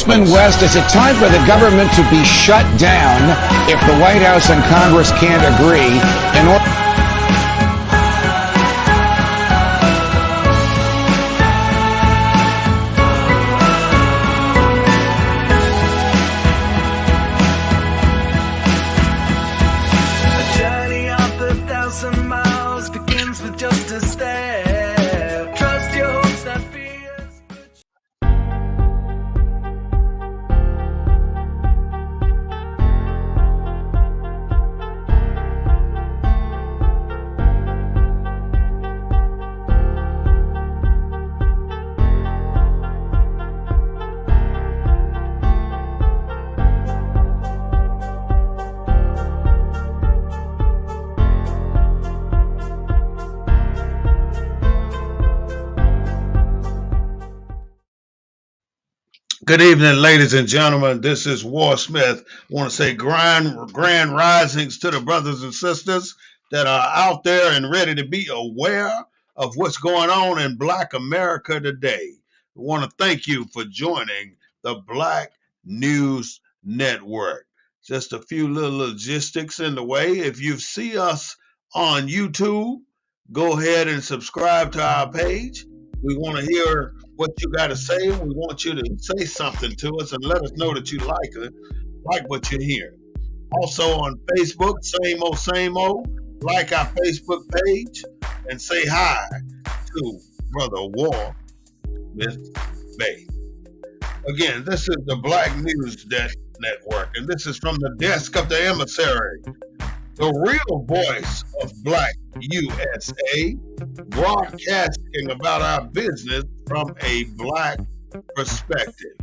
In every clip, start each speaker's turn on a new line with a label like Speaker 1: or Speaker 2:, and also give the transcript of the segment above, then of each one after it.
Speaker 1: Congressman West, is it time for the government to be shut down if the White House and Congress can't agree in order?
Speaker 2: A journey of 1,000 miles begins with just a step. Trust your hopes, not fears.
Speaker 3: Good evening, ladies and gentlemen. This is War Smith. I want to say grand risings to the brothers and sisters that are out there and ready to be aware of what's going on in Black America today. I want to thank you for joining the Black News Network. Just a few little logistics in the way. If you see us on YouTube, go ahead and subscribe to our page. We want to hear what you got to say. We want you to say something to us and let us know that you like it, like what you hear. Also on Facebook, same old. Like our Facebook page and say hi to Brother War Smith Bay. Again, this is the Black News Network, and this is from the desk of the Emissary, the real voice of Black U.S.A, broadcasting about our business from a Black perspective.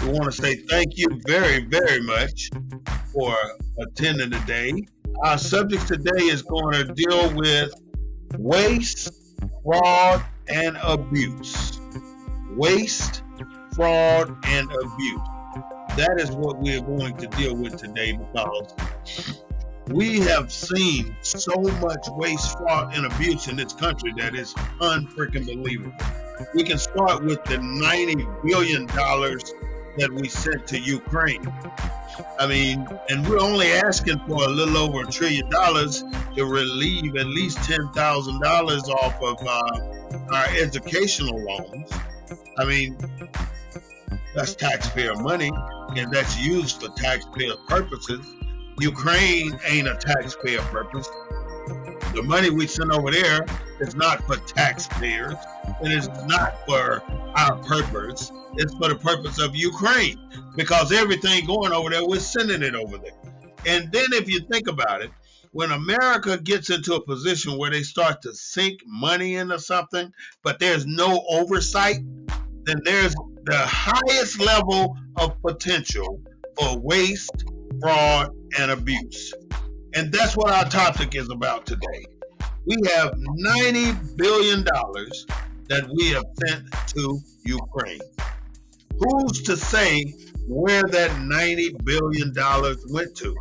Speaker 3: We want to say thank you very, very much for attending today. Our subject today is going to deal with waste, fraud, and abuse. Waste, fraud, and abuse. That is what we're going to deal with today because we have seen so much waste, fraud, and abuse in this country that is unfreaking believable. We can start with the $90 billion that we sent to Ukraine. I mean, and we're only asking for a little over $1 trillion to relieve at least $10,000 off of our educational loans. I mean, that's taxpayer money, and that's used for taxpayer purposes. Ukraine ain't a taxpayer purpose. The money we send over there is not for taxpayers, and it's not for our purpose. It's for the purpose of Ukraine, because everything going over there, we're sending it over there. And then if you think about it, when America gets into a position where they start to sink money into something, but there's no oversight, then there's the highest level of potential for waste, fraud, and abuse. And that's what our topic is about today. We have $90 billion that we have sent to Ukraine. Who's to say where that $90 billion went to?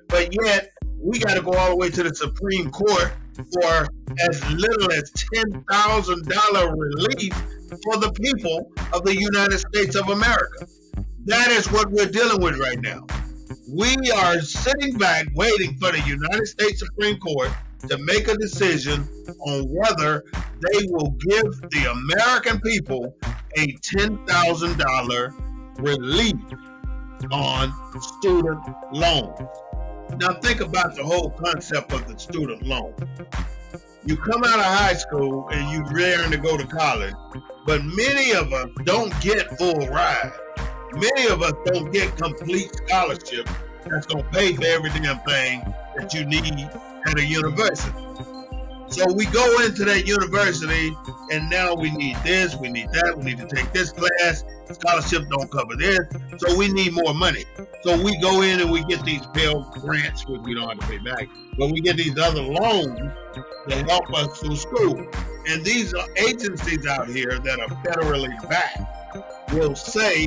Speaker 3: But yet, we got to go all the way to the Supreme Court for as little as $10,000 relief for the people of the United States of America. That is what we're dealing with right now. We are sitting back waiting for the United States Supreme Court to make a decision on whether they will give the American people a $10,000 relief on student loans. Now think about the whole concept of the student loan. You come out of high school and you raring to go to college, but many of us don't get full ride. Many of us don't get complete scholarship that's going to pay for every damn thing that you need at a university. So we go into that university and now we need this, we need that, we need to take this class, scholarship don't cover this, so we need more money. So we go in and we get these Pell Grants, which we don't have to pay back, but we get these other loans to help us through school. And these are agencies out here that are federally backed will say,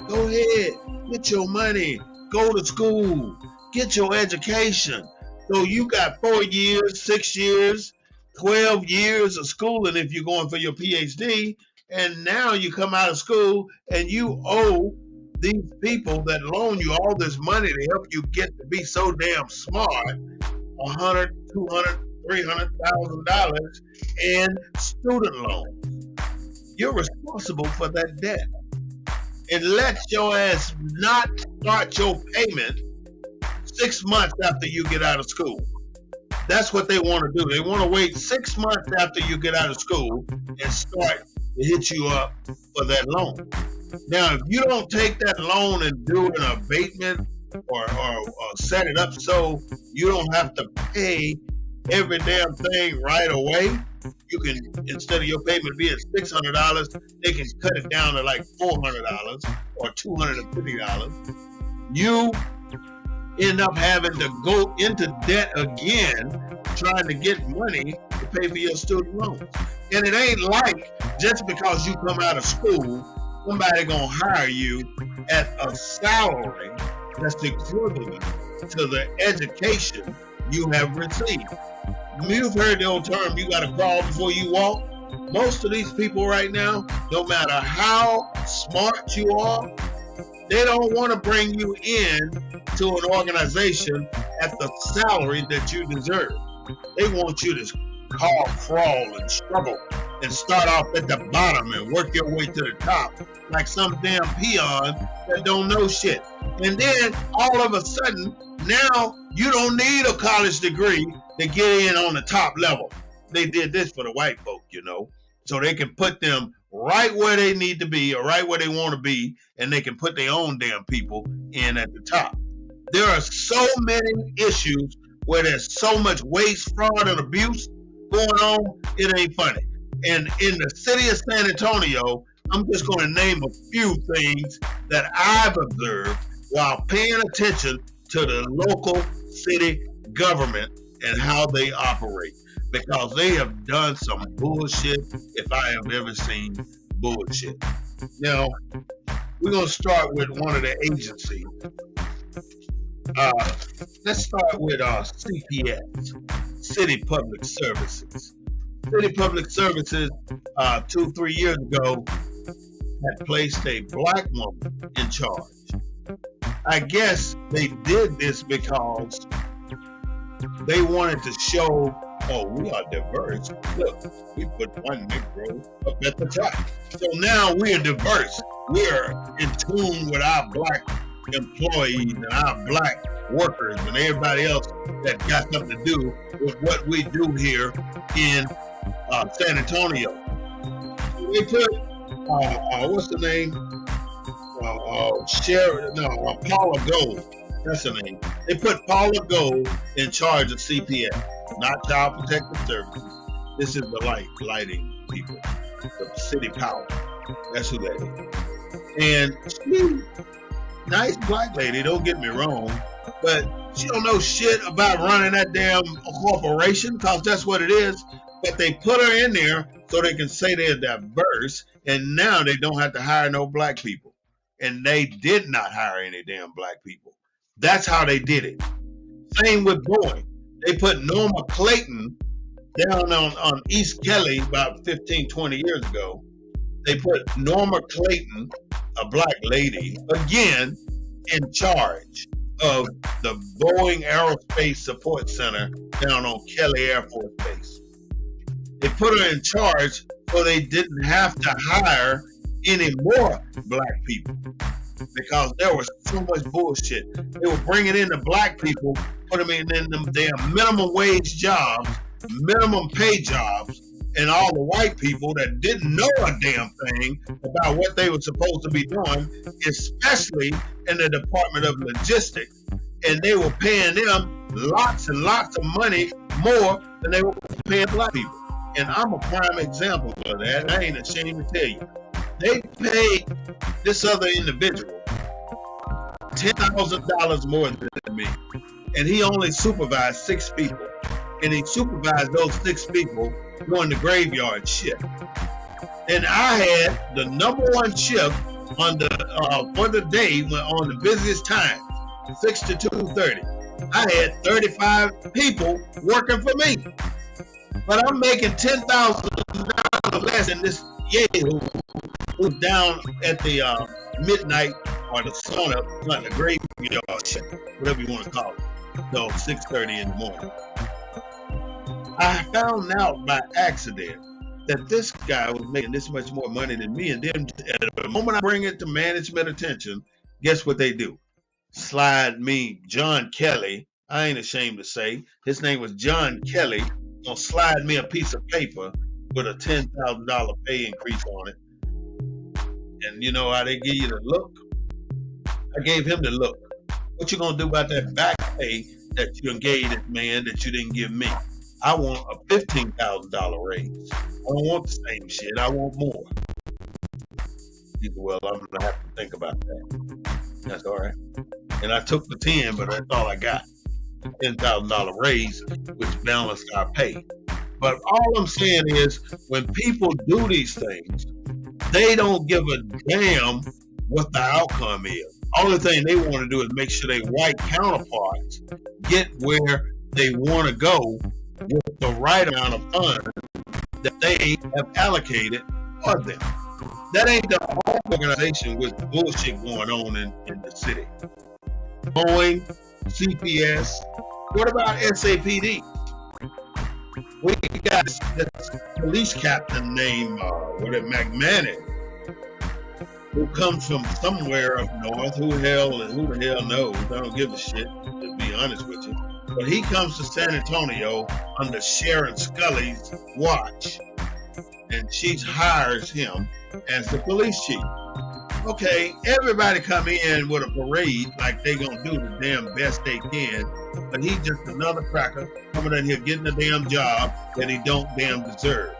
Speaker 3: go ahead, get your money, go to school, get your education. So you got 4 years, 6 years, 12 years of schooling if you're going for your PhD, and now you come out of school and you owe these people that loan you all this money to help you get to be so damn smart, $100, $200, $300,000 in student loans. You're responsible for that debt. And let your ass not start your payment 6 months after you get out of school. That's what they want to do. They want to wait 6 months after you get out of school and start to hit you up for that loan. Now, if you don't take that loan and do an abatement or set it up so you don't have to pay every damn thing right away, you can, instead of your payment being $600, they can cut it down to like $400 or $250. You end up having to go into debt again trying to get money to pay for your student loans. And it ain't like just because you come out of school, somebody gonna hire you at a salary that's equivalent to the education you have received. You've heard the old term, you gotta crawl before you walk. Most of these people right now, no matter how smart you are, they don't want to bring you in to an organization at the salary that you deserve. They want you to crawl and struggle and start off at the bottom and work your way to the top like some damn peon that don't know shit. And then all of a sudden, now you don't need a college degree to get in on the top level. They did this for the white folk, you know, so they can put them right where they need to be or right where they want to be, and they can put their own damn people in at the top. There are so many issues where there's so much waste, fraud, and abuse going on, it ain't funny. And in the city of San Antonio, I'm just going to name a few things that I've observed while paying attention to the local city government and how they operate, because they have done some bullshit if I have ever seen bullshit. Now, we're going to start with one of the agencies. Let's start with CPS, City Public Services. City Public Services, 2-3 years ago, had placed a black woman in charge. I guess they did this because they wanted to show, oh, we are diverse. Look, we put one Negro up at the top. So now we are diverse. We're in tune with our black employees and our black workers and everybody else that got something to do with what we do here in San Antonio. They put, what's the name? Paula Gold. That's the name. They put Paula Gold in charge of CPS, not Child Protective Services. This is the lighting people, the city power. That's who that is. And she, nice black lady, don't get me wrong, but she don't know shit about running that damn corporation, because that's what it is. But they put her in there so they can say they're diverse, and now they don't have to hire no black people. And they did not hire any damn black people. That's how they did it. Same with Boeing. They put Norma Clayton down on East Kelly about 15, 20 years ago. They put Norma Clayton, a black lady, again, in charge of the Boeing Aerospace Support Center down on Kelly Air Force Base. They put her in charge so they didn't have to hire any more black people, because there was so much bullshit. They were bringing in the black people, put them in them damn minimum wage jobs, minimum pay jobs, and all the white people that didn't know a damn thing about what they were supposed to be doing, especially in the Department of Logistics. And they were paying them lots and lots of money more than they were paying black people. And I'm a prime example of that. I ain't ashamed to tell you. They paid this other individual $10,000 more than me. And he only supervised 6 people. And he supervised those 6 people doing the graveyard shift. And I had the number 1 shift on the for the day on the busiest time, 6 to 2:30. I had 35 people working for me. But I'm making $10,000 less than this yahoo who's down at the midnight or the sun up, like the graveyard shift, whatever you want to call it, till 6:30 in the morning. I found out by accident that this guy was making this much more money than me, and then at the moment I bring it to management attention, guess what they do? Slide me, John Kelly, I ain't ashamed to say, his name was John Kelly, gonna slide me a piece of paper with a $10,000 pay increase on it. And you know how they give you the look? I gave him the look. What you gonna do about that back pay that you done gave this man that you didn't give me? I want a $15,000 raise. I don't want the same shit. I want more. He said, well, I'm gonna have to think about that. That's all right. And I took the 10, but that's all I got. $10,000 raise, which balanced our pay. But all I'm saying is, when people do these things, they don't give a damn what the outcome is. Only thing they want to do is make sure their white counterparts get where they want to go with the right amount of funds that they have allocated for them. That ain't the whole organization with bullshit going on in the city. Boeing, CPS, what about SAPD? We got this police captain named McMahon, who comes from somewhere up north. Who the hell knows? I don't give a shit, to be honest with you. But he comes to San Antonio under Sharon Scully's watch, and she hires him as the police chief. Okay, everybody come in with a parade like they gonna do the damn best they can, but he's just another cracker coming in here getting a damn job that he don't damn deserve.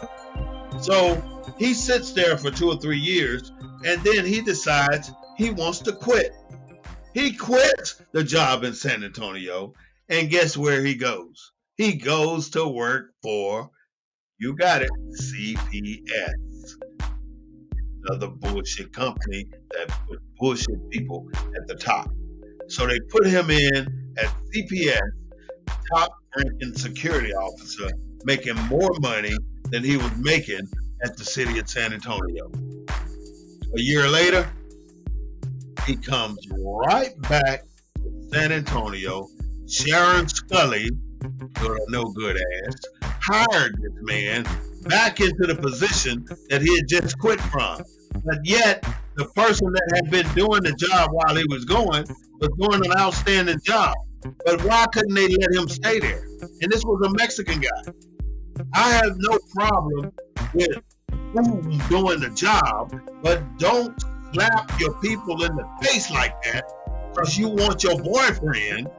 Speaker 3: So he sits there for 2 or 3 years, and then he decides he wants to quit. He quits the job in San Antonio, and guess where he goes? He goes to work for, you got it, CPS. Another bullshit company that put bullshit people at the top. So they put him in at CPS, top ranking security officer, making more money than he was making at the city of San Antonio. A year later, he comes right back to San Antonio. Sharon Scully, no good ass, hired this man back into the position that he had just quit from. But yet, the person that had been doing the job while he was going was doing an outstanding job. But why couldn't they let him stay there? And this was a Mexican guy. I have no problem with who's doing the job, but don't slap your people in the face like that because you want your boyfriend,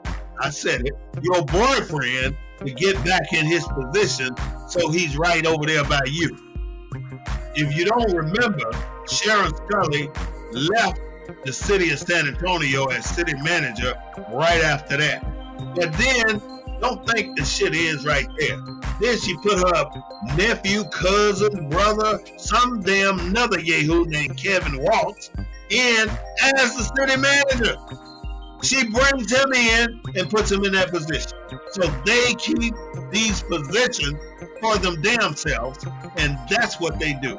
Speaker 3: I said it, your boyfriend to get back in his position so he's right over there by you. If you don't remember, Sharon Scully left the city of San Antonio as city manager right after that. But then, don't think the shit ends right there. Then she put her nephew, cousin, brother, some damn another yahoo named Kevin Waltz in as the city manager. She brings him in and puts him in that position. So they keep these positions for them damn selves, and that's what they do.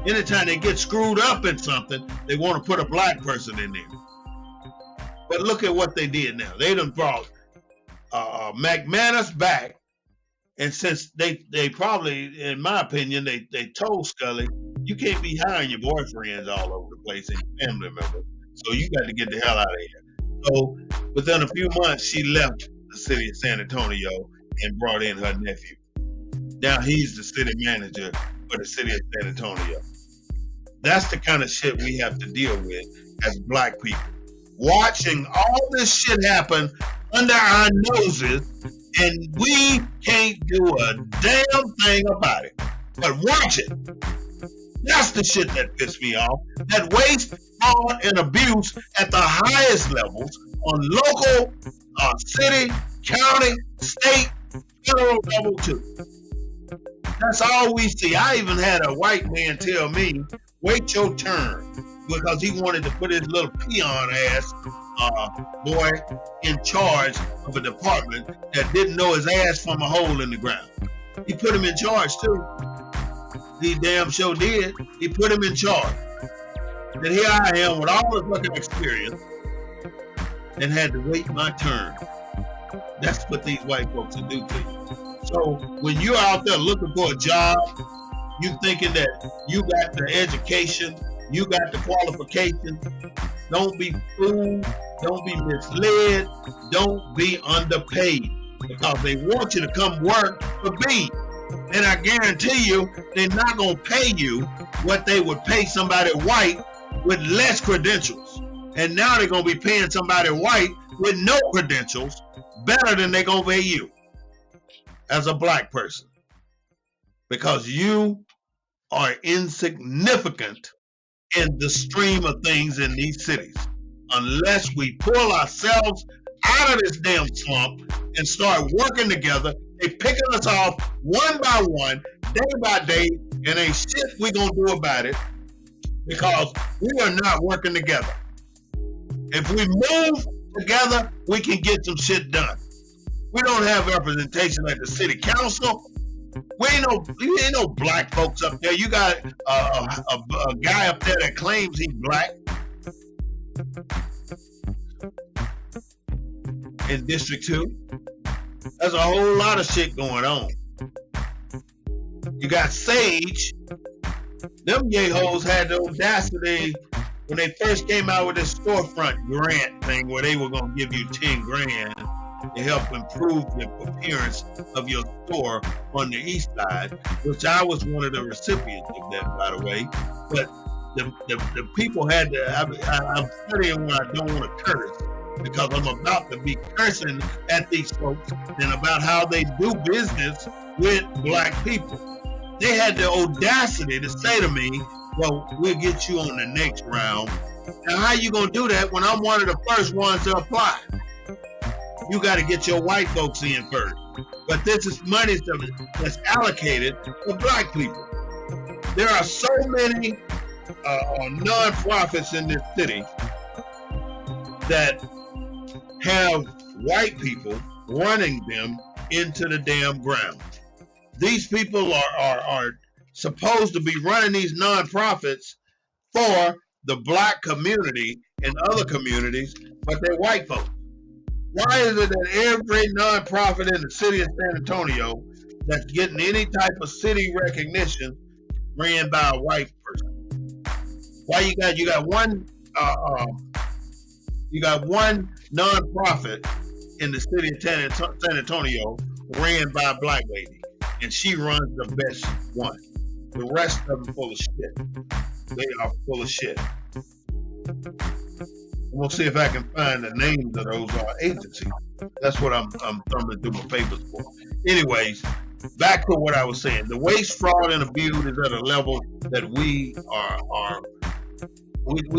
Speaker 3: Anytime they get screwed up in something, they want to put a black person in there. But look at what they did now. They done brought McManus back, and since they probably, in my opinion, they told Scully, you can't be hiring your boyfriends all over the place and your family members, so you got to get the hell out of here. So within a few months, she left the city of San Antonio and brought in her nephew. Now he's the city manager for the city of San Antonio. That's the kind of shit we have to deal with as black people. Watching all this shit happen under our noses, and we can't do a damn thing about it. But watch it. That's the shit that pissed me off. That waste, fraud, and abuse at the highest levels on local, city, county, state, federal level too. That's all we see. I even had a white man tell me, wait your turn, because he wanted to put his little peon ass boy in charge of a department that didn't know his ass from a hole in the ground. He put him in charge too. He damn sure did. He put him in charge. And here I am with all this fucking experience and had to wait my turn. That's what these white folks will do to you. So when you're out there looking for a job, you thinking that you got the education, you got the qualifications, don't be fooled, don't be misled, don't be underpaid, because they want you to come work for me. And I guarantee you, they're not going to pay you what they would pay somebody white with less credentials. And now they're going to be paying somebody white with no credentials better than they're going to pay you as a black person. Because you are insignificant in the stream of things in these cities. Unless we pull ourselves out of this damn slump and start working together, they picking us off one by one, day by day, and ain't shit we gonna do about it because we are not working together. If we move together, we can get some shit done. We don't have representation at the city council. We ain't no black folks up there. You got a guy up there that claims he's black in District 2. There's a whole lot of shit going on. You got Sage. Them yay hoes had the audacity when they first came out with this storefront grant thing where they were going to give you 10 grand to help improve the appearance of your store on the east side, which I was one of the recipients of that, by the way. But the people had to, I'm studying when I don't want to curse, because I'm about to be cursing at these folks and about how they do business with black people. They had the audacity to say to me, well, we'll get you on the next round. Now, how you going to do that when I'm one of the first ones to apply? You got to get your white folks in first. But this is money that's allocated for black people. There are so many non-profits in this city that have white people running them into the damn ground. These people are supposed to be running these non-profits for the black community and other communities, but they're white folks. Why is it that every non-profit in the city of San Antonio that's getting any type of city recognition ran by a white person? Why you got one non-profit in the city of San Antonio ran by a black lady, and she runs the best one. The rest of them full of shit. They are full of shit. We'll see if I can find the names of those agencies. That's what I'm thumbing through my papers for. Anyways, back to what I was saying. The waste, fraud, and abuse is at a level that we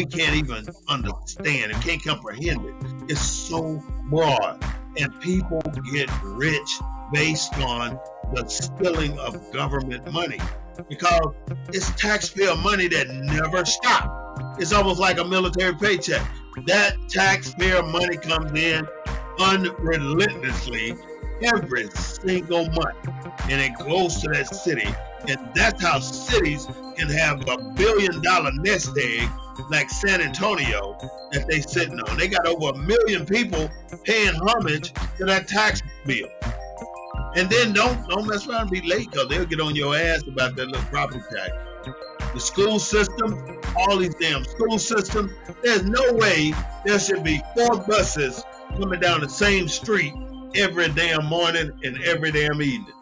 Speaker 3: can't even understand and can't comprehend it. It's so broad, and people get rich based on the stealing of government money because it's taxpayer money that never stops. It's almost like a military paycheck. That taxpayer money comes in unrelentlessly every single month, and it goes to that city. And that's how cities can have $1 billion nest egg like San Antonio that they sitting on. They got over 1 million people paying homage to that tax bill. And then don't mess around and be late, because they'll get on your ass about that little property tax. The school system, all these damn school systems, there's no way there should be 4 buses coming down the same street every damn morning and every damn evening.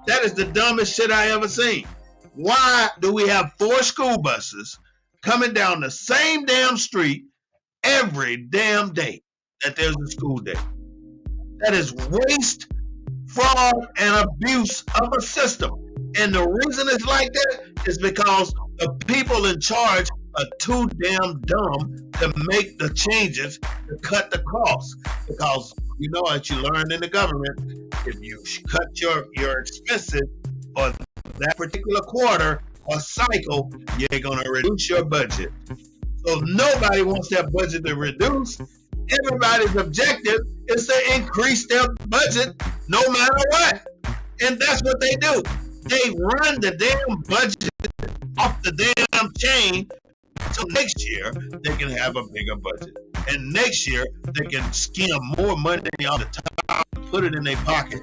Speaker 3: That is the dumbest shit I ever seen. Why do we have 4 school buses coming down the same damn street every damn day that there's a school day? That is waste, fraud, and abuse of a system. And the reason it's like that is because the people in charge are too damn dumb to make the changes to cut the costs. Because you know, as you learn in the government, if you cut your expenses for that particular quarter or cycle, you're going to reduce your budget. So nobody wants that budget to reduce. Everybody's objective is to increase their budget no matter what. And that's what they do. They run the damn budget off the damn chain So next year, they can have a bigger budget. And next year, they can skim more money on the top, put it in their pocket,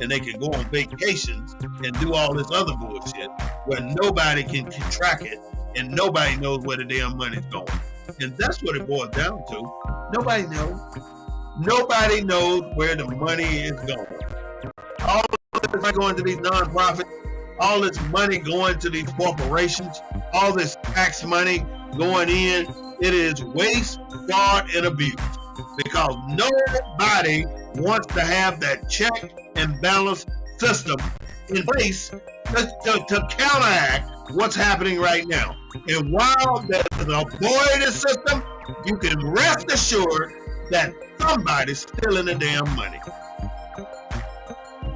Speaker 3: and they can go on vacations and do all this other bullshit where nobody can track it and nobody knows where the damn money's going. And that's what it boils down to. Nobody knows. Nobody knows where the money is going. All this money going to these nonprofits, all this money going to these corporations, all this tax money going in, it is waste, fraud, and abuse. Because nobody wants to have that check and balance system in place to counteract what's happening right now. And while there's a void system, you can rest assured that somebody's stealing the damn money.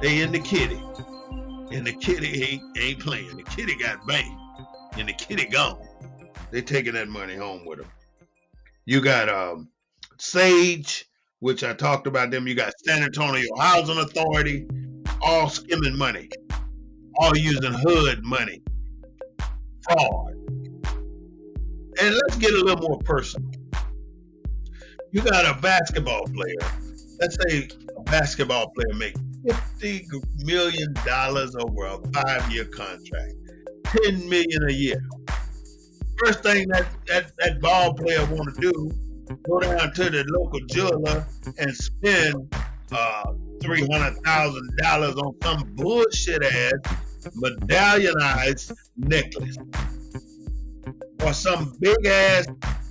Speaker 3: They in the kitty. And the kitty ain't playing. The kitty got banged. And the kitty gone. They taking that money home with them. You got Sage, which I talked about them. You got San Antonio Housing Authority, all skimming money. All using HUD money. Fraud. And let's get a little more personal. You got a basketball player. Let's say a basketball player makes $50 million over a 5-year contract. $10 million a year. First thing that ball player want to do, go down to the local jeweler and spend $300,000 on some bullshit ass medallionized necklace or some big ass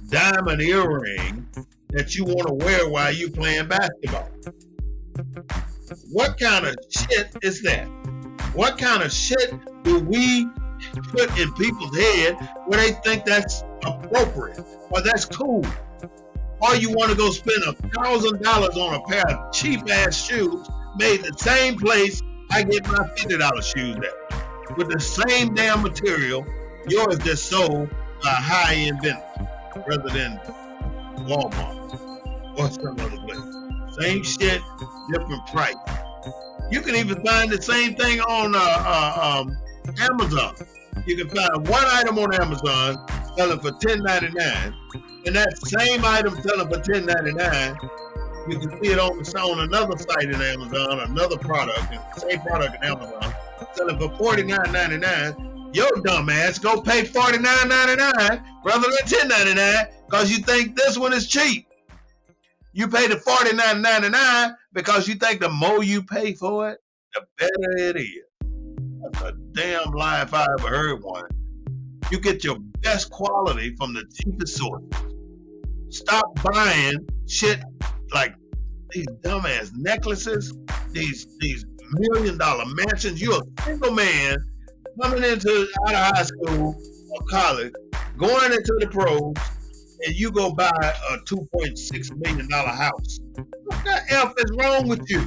Speaker 3: diamond earring that you want to wear while you playing basketball. What kind of shit is that? What kind of shit do we put in people's head where they think that's appropriate or that's cool? Or you want to go spend $1,000 on a pair of cheap ass shoes made the same place I get my $50 shoes at, with the same damn material. Yours just sold a high-end vendor rather than Walmart or some other place. Same shit, different price. You can even find the same thing on Amazon. You can find one item on Amazon selling for $10.99, and that same item selling for $10.99, you can see it on another site in Amazon, another product, and the same product in Amazon, selling for $49.99. Your dumb ass go pay $49.99 rather than $10.99 because you think this one is cheap. You pay the $49.99 because you think the more you pay for it, the better it is. That's a damn lie if I ever heard one. You get your best quality from the cheapest source. Stop buying shit like these dumbass necklaces, these $1 million mansions. You're a single man coming out of high school or college, going into the pros, and you go buy a $2.6 million house. What the F is wrong with you?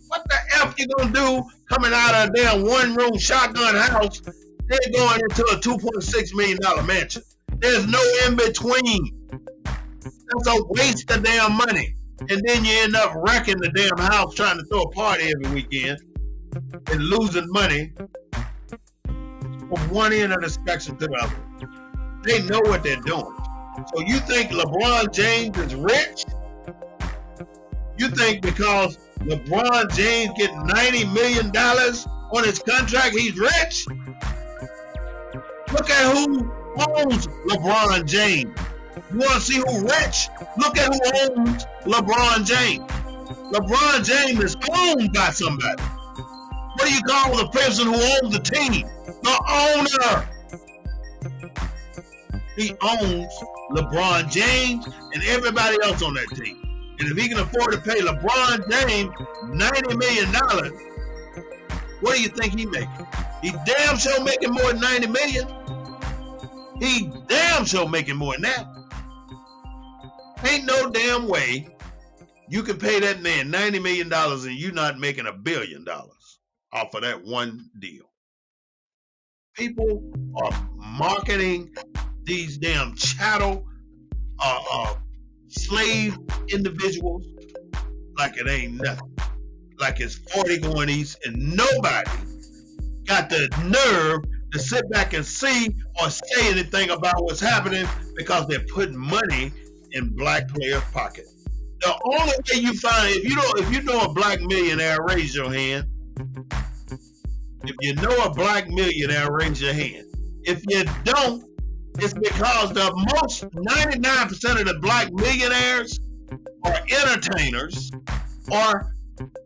Speaker 3: What the F you gonna do coming out of a damn one-room shotgun house, then going into a $2.6 million mansion? There's no in between. That's a waste of damn money. And then you end up wrecking the damn house trying to throw a party every weekend and losing money from one end of the spectrum to the other. They know what they're doing. So you think LeBron James is rich? You think because LeBron James gets $90 million on his contract, he's rich? Look at who owns LeBron James. You want to see who rich? Look at who owns LeBron James. LeBron James is owned by somebody. What do you call the person who owns the team? The owner. He owns LeBron James and everybody else on that team. And if he can afford to pay LeBron James $90 million, what do you think he making? He damn sure making more than $90 million. He damn sure making more than that. Ain't no damn way you can pay that man $90 million and you not making $1 billion off of that one deal. People are marketing these damn chattel slave individuals like it ain't nothing. Like it's 40 going east and nobody got the nerve to sit back and see or say anything about what's happening because they're putting money in black players' pockets. The only way you find, if you know a black millionaire, raise your hand. If you know a black millionaire, raise your hand. If you don't, it's because the most 99% of the black millionaires are entertainers or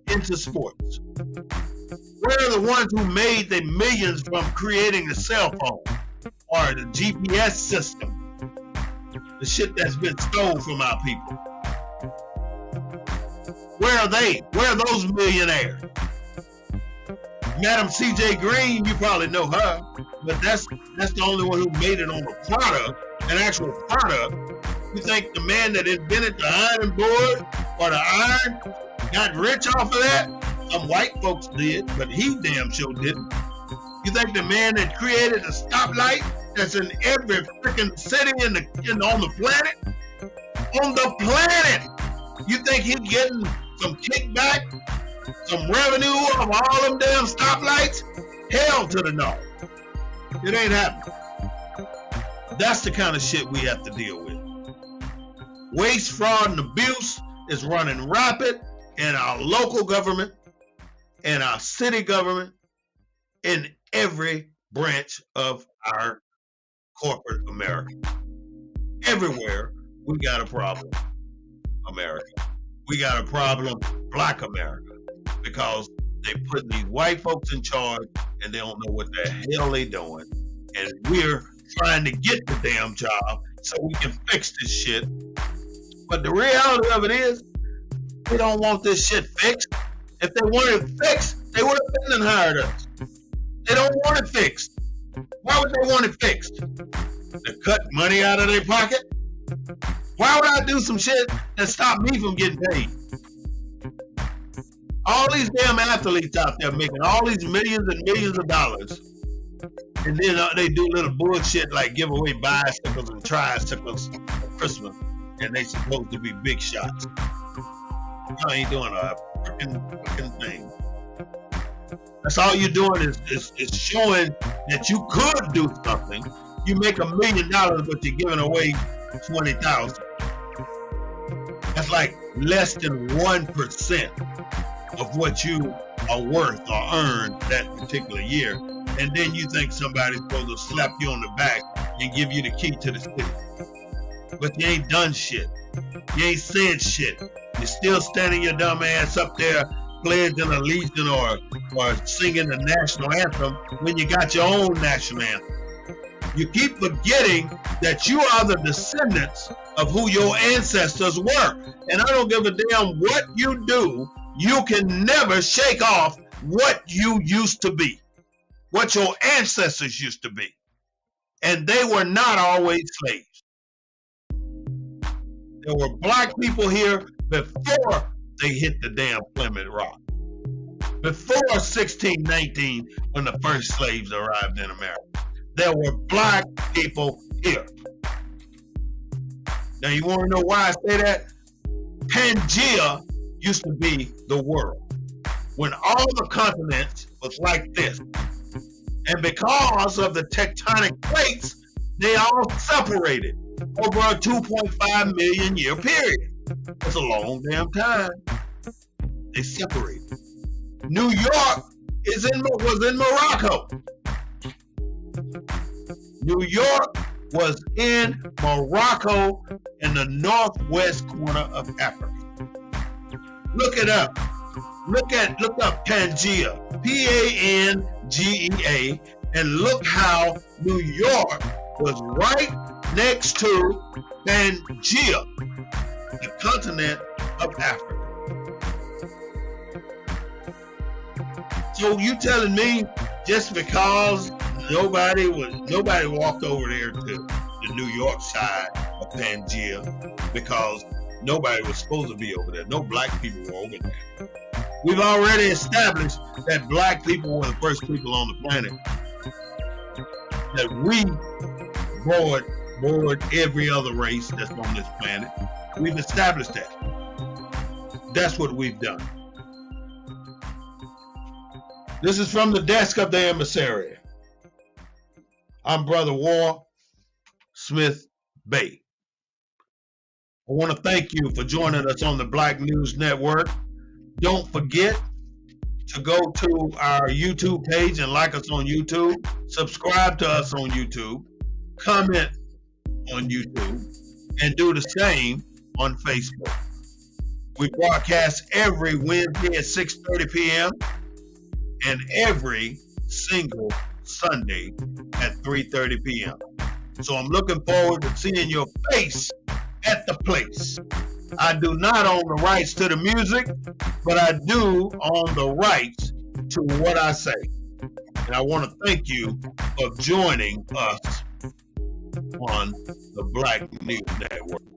Speaker 3: into sports. We're the ones who made the millions from creating the cell phone or the GPS system, the shit that's been stolen from our people. Where are they? Where are those millionaires? Madam C.J. Green, you probably know her, but that's the only one who made it on a product, an actual product. You think the man that invented the iron board or the iron got rich off of that? Some white folks did, but he damn sure didn't. You think the man that created the stoplight that's in every freaking city on the planet? On the planet! You think he's getting some kickback, some revenue of all them damn stoplights? Hell to the no. It ain't happening. That's the kind of shit we have to deal with. Waste, fraud, and abuse is running rapid in our local government, in our city government, in every branch of our corporate America. Everywhere we got a problem, America. We got a problem, black America, because they putting these white folks in charge and they don't know what the hell they doing. And we're trying to get the damn job so we can fix this shit. But the reality of it is, they don't want this shit fixed. If they wanted it fixed, they would have been and hired us. They don't want it fixed. Why would they want it fixed? To cut money out of their pocket? Why would I do some shit that stop me from getting paid? All these damn athletes out there making all these millions and millions of dollars, and then they do little bullshit like give away bicycles and tricycles for Christmas, and they supposed to be big shots. Y'all ain't doing a freaking thing. That's all you're doing is showing that you could do something. You make $1 million, but you're giving away 20,000. That's like less than 1% of what you are worth or earned that particular year. And then you think somebody's supposed to slap you on the back and give you the key to the city. But you ain't done shit. You ain't said shit. You're still standing your dumb ass up there pledging allegiance or singing the national anthem when you got your own national anthem. You keep forgetting that you are the descendants of who your ancestors were. And I don't give a damn what you do, you can never shake off what you used to be, what your ancestors used to be. And they were not always slaves. There were black people here before they hit the damn Plymouth Rock. Before 1619, when the first slaves arrived in America. There were black people here. Now you want to know why I say that? Pangea used to be the world. When all the continents was like this. And because of the tectonic plates, they all separated over a 2.5 million year period. That's a long damn time. They separated. New York was in Morocco. New York was in Morocco in the northwest corner of Africa. Look it up. Look up Pangea, Pangea, and look how New York was right next to Pangea, the continent of Africa. So you telling me just because nobody walked over there to the New York side of Pangea because nobody was supposed to be over there. No black people were over there. We've already established that black people were the first people on the planet. That we board every other race that's on this planet. We've established that. That's what we've done. This is from the desk of the Emissary. I'm Brother War Smith Bay. I want to thank you for joining us on the Black News Network. Don't forget to go to our YouTube page and like us on YouTube. Subscribe to us on YouTube. Comment on YouTube. And do the same on Facebook. We broadcast every Wednesday at 6:30 p.m. and every single Sunday at 3:30 p.m. So I'm looking forward to seeing your face at the place. I do not own the rights to the music, but I do own the rights to what I say. And I want to thank you for joining us on the Black News Network.